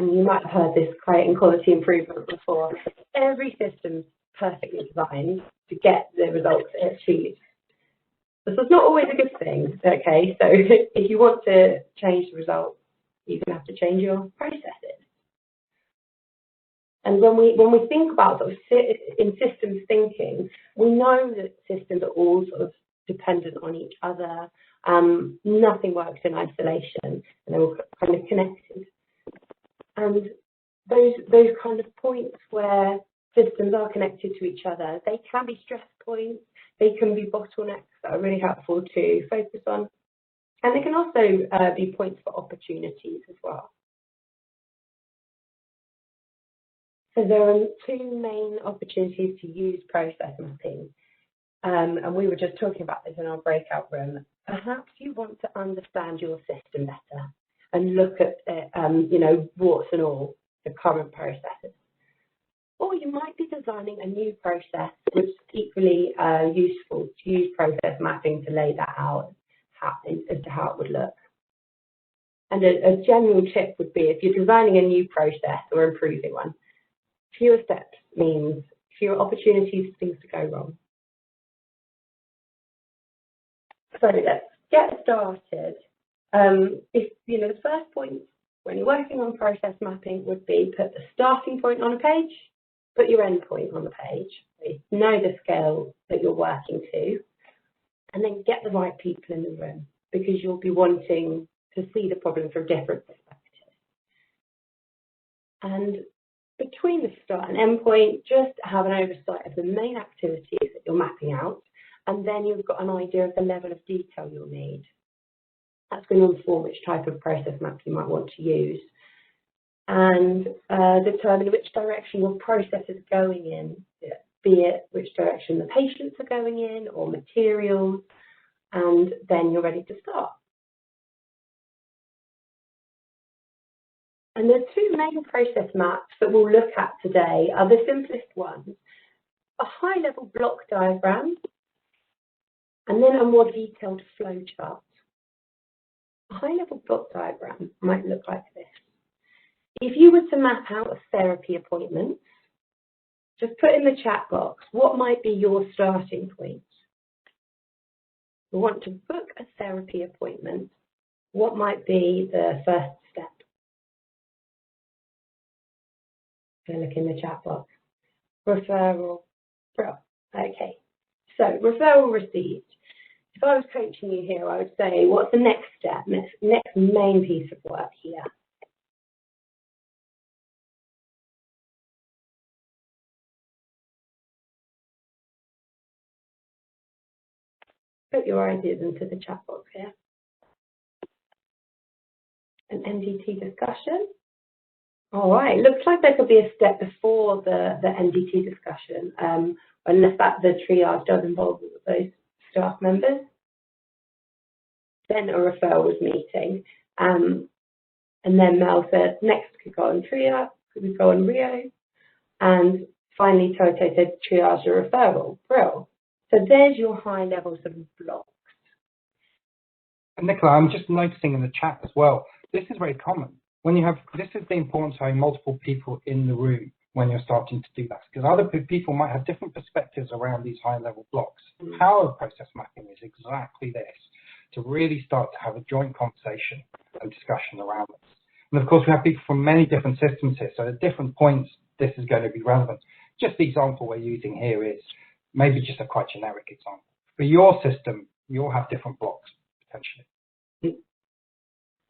and you might have heard this quote in quality improvement before, every system's perfectly designed to get the results it achieves. This is not always a good thing, okay? So if you want to change the results, you're going to have to change your processes. And when we think about sort of in systems thinking, we know that systems are all sort of dependent on each other. Nothing works in isolation, and they're all kind of connected. And those kind of points where systems are connected to each other, they can be stress points, they can be bottlenecks that are really helpful to focus on, and they can also be points for opportunities as well. So there are two main opportunities to use process mapping, and we were just talking about this in our breakout room. Perhaps you want to understand your system better and look at warts and all the current processes. Or you might be designing a new process, which is equally useful to use process mapping to lay that out as to how it would look. And a general tip would be, if you're designing a new process or improving one, fewer steps means fewer opportunities for things to go wrong. So let's get started. The first point when you're working on process mapping would be put the starting point on a page, put your end point on the page, know the scale that you're working to, and then get the right people in the room, because you'll be wanting to see the problem from different perspectives. And between the start and end point, just have an oversight of the main activities that you're mapping out, and then you've got an idea of the level of detail you'll need. That's going to inform which type of process map you might want to use, and determine which direction your process is going in, be it which direction the patients are going in or materials, and then you're ready to start. And the two main process maps that we'll look at today are the simplest ones: a high-level block diagram, and then a more detailed flow chart. A high-level block diagram might look like this. If you were to map out a therapy appointment, just put in the chat box, what might be your starting point? We want to book a therapy appointment. What might be the first step? Look in the chat box. Referral. Okay. So referral received. If I was coaching you here, I would say, what's the next step, next main piece of work here? Put your ideas into the chat box here. An NDT discussion. All right, looks like there could be a step before the NDT discussion, unless the triage does involve those staff members. Then a referrals meeting, and then Mel said next could go on triage, could go on Rio, and finally Toto said triage or referral. Brill. So there's your high levels of blocks. And Nicola, I'm just noticing in the chat as well, this is very common. When you have, this is the importance of having multiple people in the room when you're starting to do that, because other people might have different perspectives around these high-level blocks. The power of process mapping is exactly this, to really start to have a joint conversation and discussion around this. And of course, we have people from many different systems here, so at different points, this is going to be relevant. Just the example we're using here is maybe just a quite generic example. For your system, you'll have different blocks, potentially.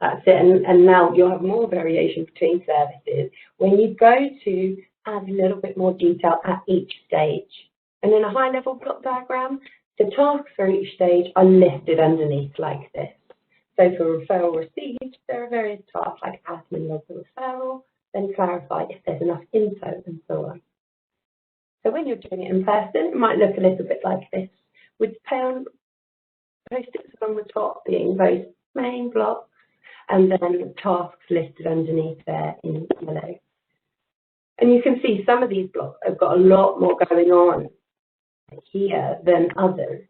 That's it, and now you'll have more variation between services when you go to add a little bit more detail at each stage. And in a high-level block diagram, the tasks for each stage are listed underneath like this. So for referral received, there are various tasks like admin log the referral, then clarify if there's enough info and so on. So when you're doing it in person, it might look a little bit like this, with post-its along the top being those main blocks, and then tasks listed underneath there in yellow. And you can see some of these blocks have got a lot more going on here than others.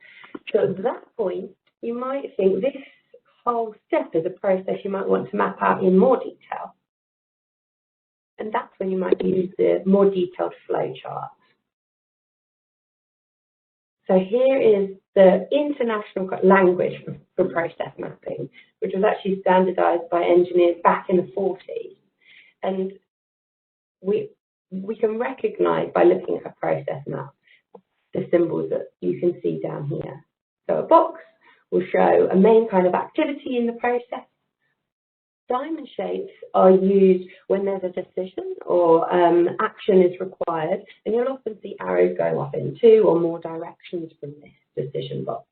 So at that point, you might think this whole step is a process you might want to map out in more detail. And that's when you might use the more detailed flow charts. So here is the international language for process mapping, which was actually standardized by engineers back in the 40s. And we can recognize by looking at a process map the symbols that you can see down here. So a box will show a main kind of activity in the process. Diamond shapes are used when there's a decision or action is required, and you'll often see arrows going off in 2 or more directions from this decision box.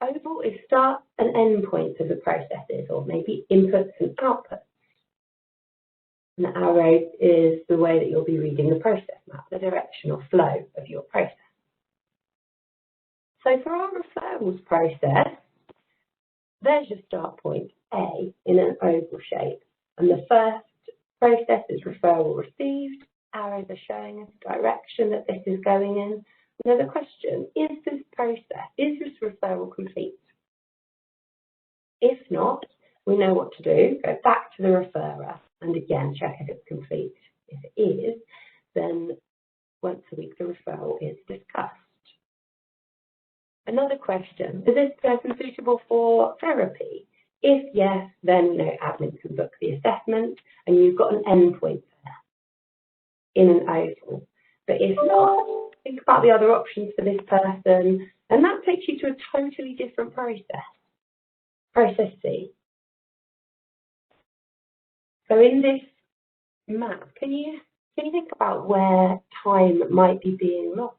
Oval is start and end points of the processes, or maybe inputs and outputs. And the arrow is the way that you'll be reading the process map, the direction or flow of your process. So for our referrals process, there's your start point, A, in an oval shape. And the first process is referral received. Arrows are showing us the direction that this is going in. And there's a question, is this referral complete? If not, we know what to do. Go back to the referrer and again check if it's complete. If it is, then once a week the referral is discussed. Another question, is this person suitable for therapy? If yes, then admin can book the assessment and you've got an endpoint there in an oval. But if not, think about the other options for this person, and that takes you to a totally different process. Process C. So in this map, can you think about where time might be being lost?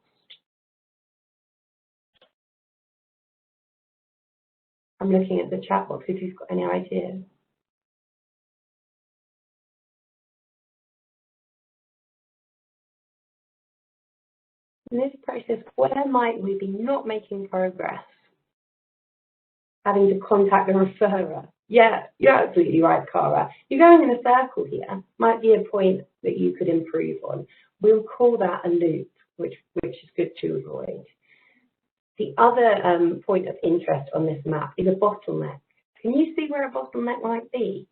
I'm looking at the chat box if you've got any ideas. In this process, where might we be not making progress? Having to contact the referrer. Yeah, you're absolutely right, Cara. You're going in a circle here. Might be a point that you could improve on. We'll call that a loop, which is good to avoid. The other point of interest on this map is a bottleneck. Can you see where a bottleneck might be?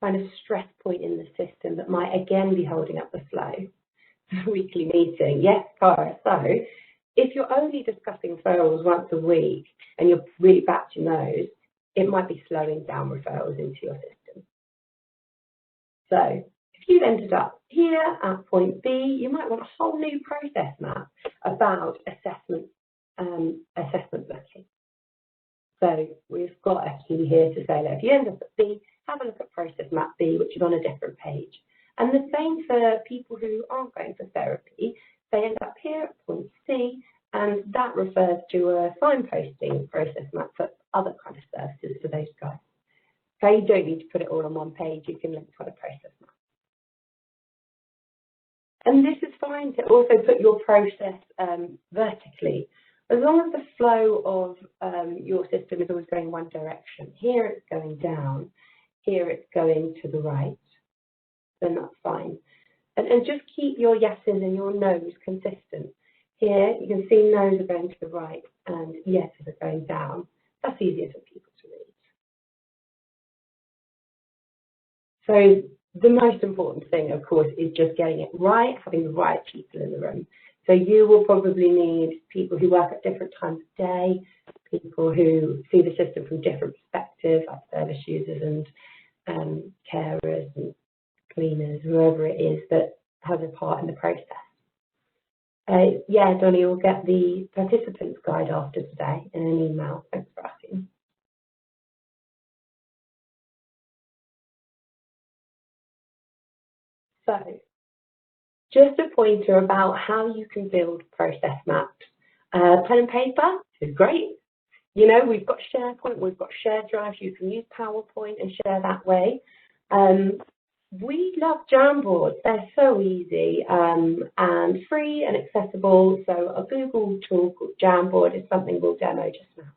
Kind of stress point in the system that might again be holding up the flow. Weekly meeting. Yes, Cara. So if you're only discussing referrals once a week and you're really batching those, it might be slowing down referrals into your system. So if you've ended up here at point B, you might want a whole new process map about assessment booking. So we've got a key here to say that if you end up at B, have a look at process map B, which is on a different page. And the same for people who aren't going for therapy. They end up here at point C, and that refers to a signposting process map for other kind of services for those guys. So you don't need to put it all on one page. You can link to a process map. And this is fine to also put your process vertically, as long as the flow of your system is always going one direction. Here it's going down, here it's going to the right, then that's fine. And just keep your yeses and your nos consistent. Here you can see nos are going to the right and yeses are going down. That's easier for people to read. So the most important thing, of course, is just getting it right, having the right people in the room. So you will probably need people who work at different times of day, people who see the system from different perspectives, like service users and carers and cleaners, whoever it is that has a part in the process. Yeah, Donnie, you'll get the participants guide after today in an email. Thanks for asking. So, just a pointer about how you can build process maps. Pen and paper is great. You know, we've got SharePoint, we've got shared drives. You can use PowerPoint and share that way. We love Jamboards. They're so easy and free and accessible. So a Google tool called Jamboard is something we'll demo just now.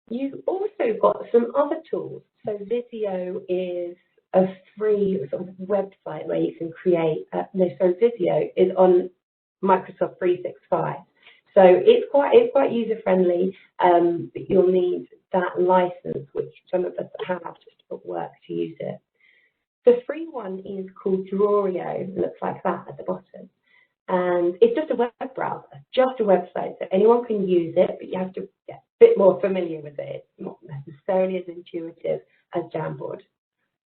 You've also got some other tools. So Visio is a free sort of website where you can create. So Visio is on Microsoft 365. So it's quite user friendly. But you'll need that license, which some of us have just at work to use it. The free one is called Drawerio. It looks like that at the bottom. And it's just a web browser, just a website, so anyone can use it, but you have to get a bit more familiar with it. It's not necessarily as intuitive as Jamboard.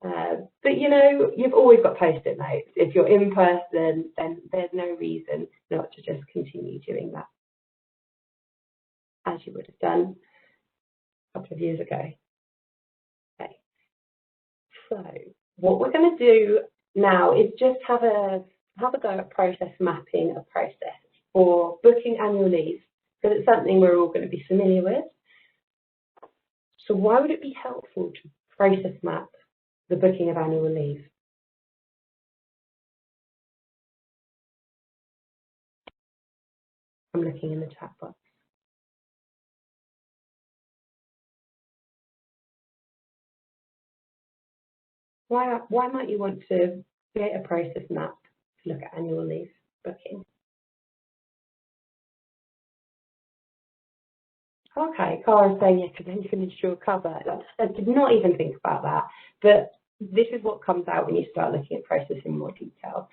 But you know, you've always got Post-it notes. If you're in person, then there's no reason not to just continue doing that as you would have done a couple of years ago. Okay. So what we're going to do now is just have a go at process mapping a process for booking annual leave, because it's something we're all going to be familiar with. So why would it be helpful to process map the booking of annual leave? I'm looking in the chat box. Why might you want to create a process map to look at annual leave booking? Okay, Cara's saying yes, because then you can ensure cover. I did not even think about that, but this is what comes out when you start looking at process in more detail.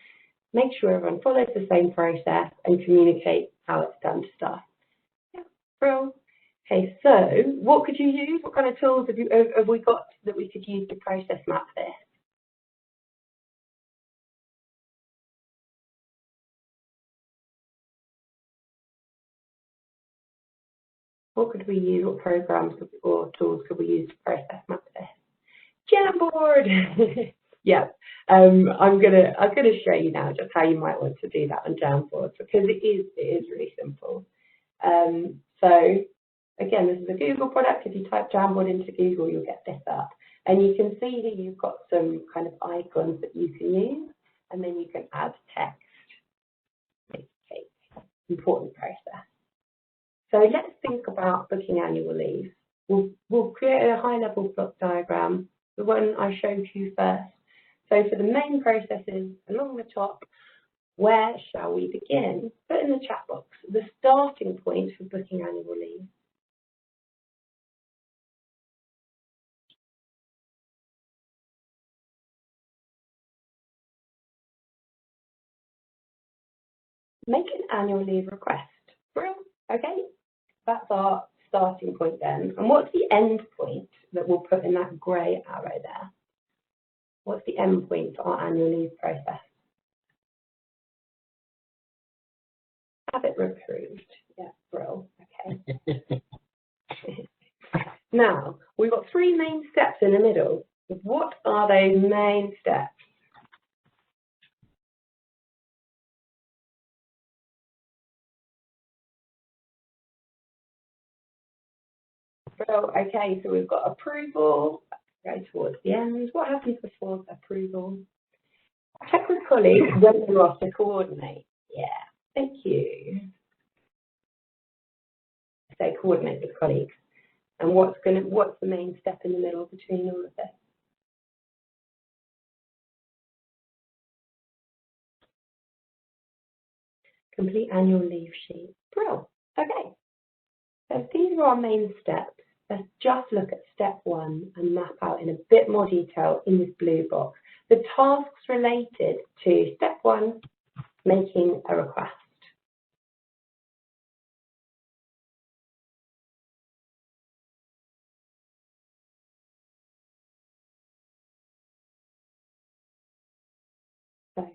Make sure everyone follows the same process and communicate how it's done to staff. Yeah, brilliant. Okay, so what could you use? What kind of tools have we got that we could use to process map this? What could we use? What programs or tools could we use to process map this? Jamboard. Yeah, I'm gonna show you now just how you might want to do that on Jamboard, because it is really simple. So again, this is a Google product. If you type Jamboard into Google, you'll get this up, and you can see here you've got some kind of icons that you can use, and then you can add text. Okay, important process. So let's think about booking annual leave. We'll create a high-level block diagram, the one I showed you first. So for the main processes along the top, where shall we begin? Put in the chat box the starting point for booking annual leave. Make an annual leave request. Brilliant. Okay, that's our starting point then. And what's the end point that we'll put in that grey arrow there? What's the end point for our annual leave process? Have it approved. Yeah, brilliant. Okay. Now, we've got three main steps in the middle. What are those main steps? Well, okay, so we've got approval, go towards the end. What happens before approval? Check with colleagues when they're off to coordinate. Yeah, thank you. So coordinate with colleagues. And what's the main step in the middle between all of this? Complete annual leave sheet. Brilliant. Okay. So if these are our main steps, let's just look at step one and map out in a bit more detail in this blue box the tasks related to step one, making a request. So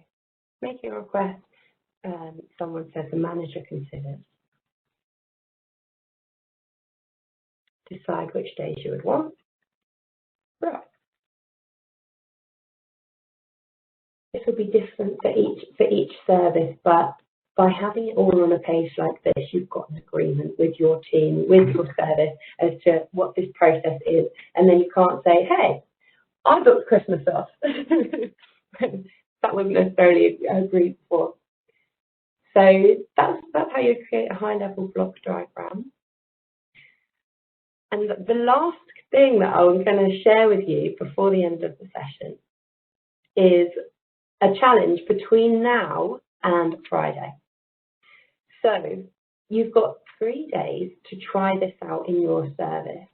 making a request, someone says the manager considers. Decide which days you would want. Right. This will be different for each service, but by having it all on a page like this, you've got an agreement with your team, with your service, as to what this process is, and then you can't say, "Hey, I booked Christmas off." That wasn't necessarily agreed for. So that's how you create a high-level block diagram. And the last thing that I'm going to share with you before the end of the session is a challenge between now and Friday. So you've got 3 days to try this out in your service.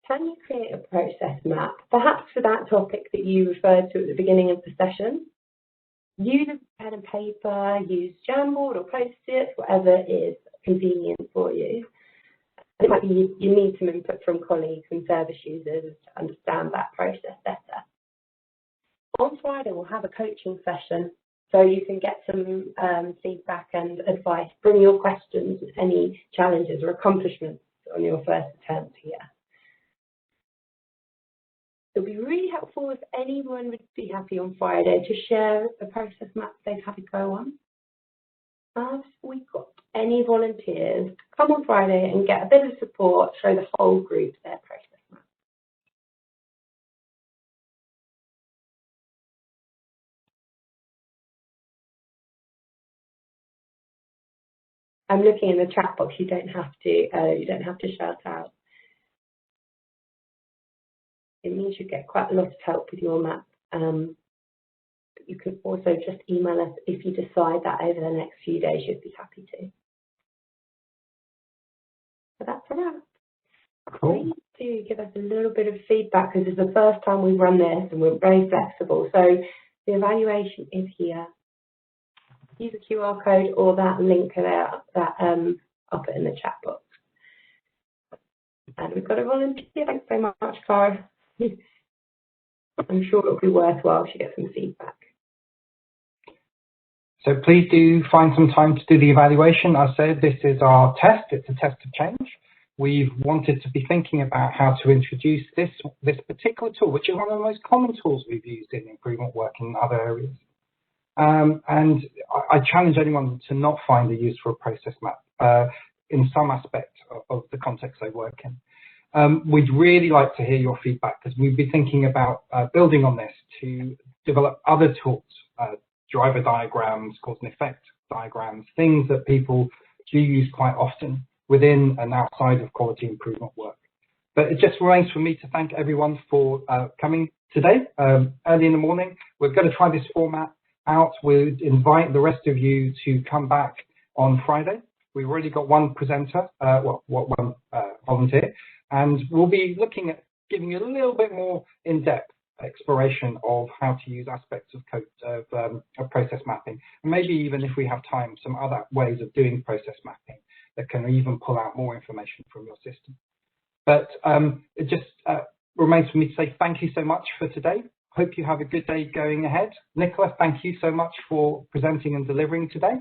Can you create a process map, perhaps for that topic that you referred to at the beginning of the session? Use a pen and paper, use Jamboard or Post-its, whatever is convenient for you. It might be you need some input from colleagues and service users to understand that process better. On Friday, we'll have a coaching session, so you can get some feedback and advice. Bring your questions, any challenges or accomplishments on your first attempt here. It would be really helpful if anyone would be happy on Friday to share the process map they've had to go on. Have we got any volunteers to come on Friday and get a bit of support, show the whole group their process map? I'm looking in the chat box. You don't have to shout out. It means you get quite a lot of help with your map. You can also just email us if you decide that over the next few days you'd be happy to. So that's a wrap. Cool. Please do give us a little bit of feedback, because it's the first time we've run this and we're very flexible. So the evaluation is here. Use a QR code or that link there that I'll put in the chat box. And we've got a volunteer. Thanks so much, Cara. I'm sure it'll be worthwhile to get some feedback. So please do find some time to do the evaluation. I said this is our test. It's a test of change. We've wanted to be thinking about how to introduce this particular tool, which is one of the most common tools we've used in improvement work in other areas. And I challenge anyone to not find a use for a process map in some aspect of the context they work in. We'd really like to hear your feedback, because we'd be thinking about building on this to develop other tools, driver diagrams, cause and effect diagrams, things that people do use quite often within and outside of quality improvement work. But it just remains for me to thank everyone for coming today, early in the morning. We're going to try this format out. We'd invite the rest of you to come back on Friday. We've already got one presenter, one volunteer, and we'll be looking at giving you a little bit more in-depth exploration of how to use aspects of process mapping, and maybe even, if we have time, some other ways of doing process mapping that can even pull out more information from your system. But it just remains for me to say thank you so much for today. Hope you have a good day going ahead. Nicola, thank you so much for presenting and delivering today.